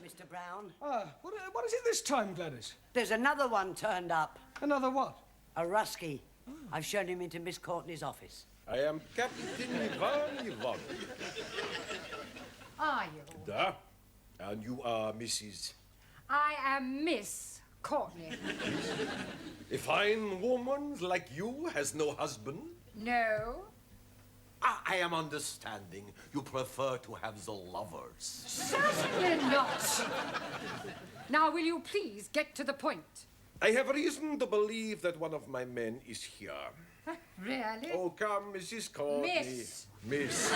Mr. Brown. What is it this time, Gladys? There's another one turned up. Another what? A Rusky. I've shown him into Miss Courtney's office. I am Captain Ivan Ivanovich. Are you? Da. And you are Mrs. I am Miss Courtney. A fine woman like you has no husband? No. I am understanding. You prefer to have the lovers. Certainly not. Now, will you please get to the point? I have reason to believe that one of my men is here. Really? Oh, come, Mrs. Courtney. Miss.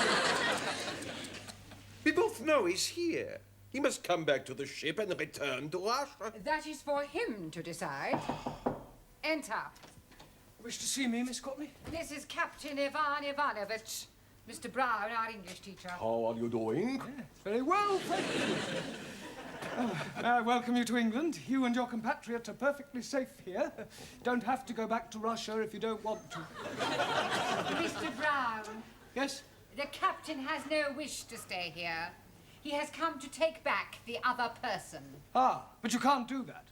We both know he's here. He must come back to the ship and return to Russia. That is for him to decide. Enter. You wish to see me, Miss Courtney? This is Captain Ivan Ivanovich. Mr. Brown, our English teacher. How are you doing? Yes, very well, thank you. I welcome you to England. You and your compatriots are perfectly safe here. Don't have to go back to Russia if you don't want to. Mr. Brown. Yes? The captain has no wish to stay here. He has come to take back the other person. Ah, but you can't do that.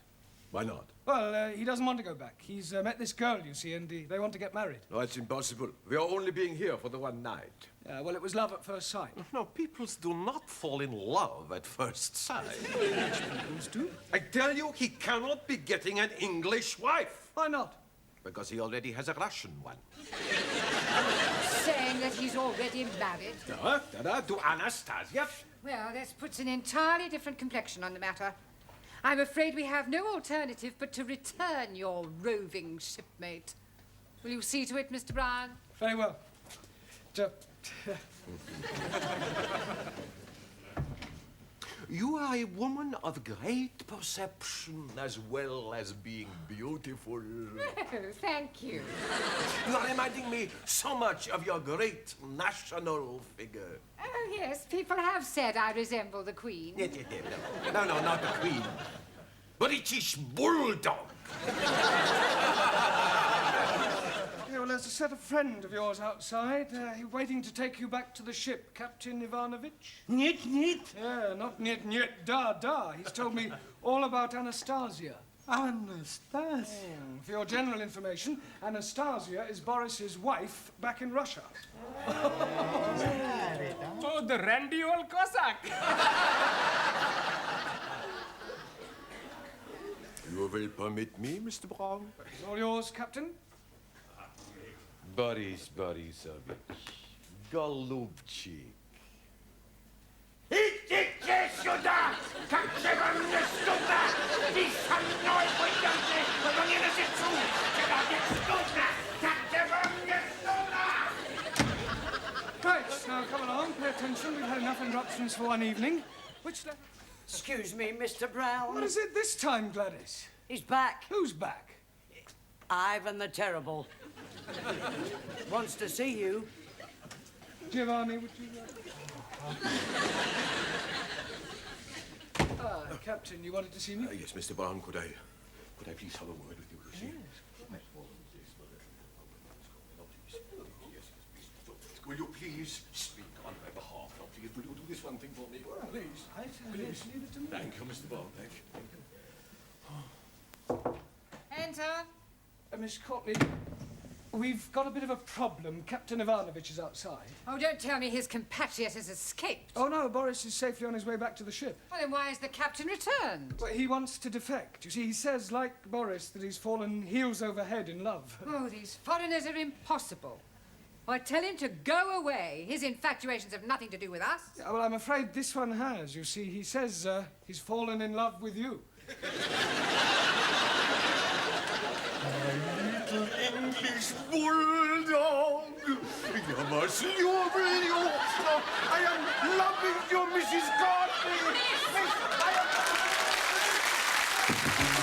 Why not? Well, he doesn't want to go back. He's met this girl, you see, and they want to get married. No, it's impossible. We are only being here for the one night. Well, it was love at first sight. No, people do not fall in love at first sight. Peoples do. I tell you, he cannot be getting an English wife. Why not? Because he already has a Russian one. Saying that he's already married. To Anastasia. Well, this puts an entirely different complexion on the matter. I'm afraid we have no alternative but to return your roving shipmate. Will you see to it, Mr. Brown? Very well. You are a woman of great perception as well as being beautiful. Oh, thank you. You are reminding me so much of your great national figure. Oh, yes, people have said I resemble the Queen. No, not the Queen. British Bulldog. Yeah, well, there's a set of friend of yours outside. He's waiting to take you back to the ship, Captain Ivanovich. Niet. Yeah, not niet, da. He's told me all about Anastasia. Anastasia? For your general information, Anastasia is Borys's wife back in Russia. Oh, the randy old Cossack. You will permit me, Mr. Brown? It's all yours, Captain. Borys Borysovich. Голубчик. Идите сюда! Как же вам не стыдно? Ты со мной пойдете, но не на сету! Когда не стыдно! Как же вам не стыдно? Right, now come along, pay attention. We've had enough interruptions for one evening. Which Excuse me, Mr. Brown. What is it this time, Gladys? He's back. Who's back? Ivan the Terrible. Wants to see you. Giovanni, would you... Captain, you wanted to see me? Yes, Mr. Brown, could I please have a word with you? Yes. Will you please speak on my behalf? Now, please, will you do this one thing for me? Please. Please, leave it to me. Thank you, Mr. Brown. Thank you. Enter. Miss Courtney, we've got a bit of a problem. Captain Ivanovich is outside. Oh, don't tell me his compatriot has escaped. Oh, no, Borys is safely on his way back to the ship. Well, then why has the captain returned? Well, he wants to defect. You see, he says, like Borys, that he's fallen heels over head in love. Oh, these foreigners are impossible. Why, tell him to go away. His infatuations have nothing to do with us. Yeah, well, I'm afraid this one has. You see, he says he's fallen in love with you. Little English bulldog. You must love you. I am loving you, Mrs. Courtney. Yes, I am.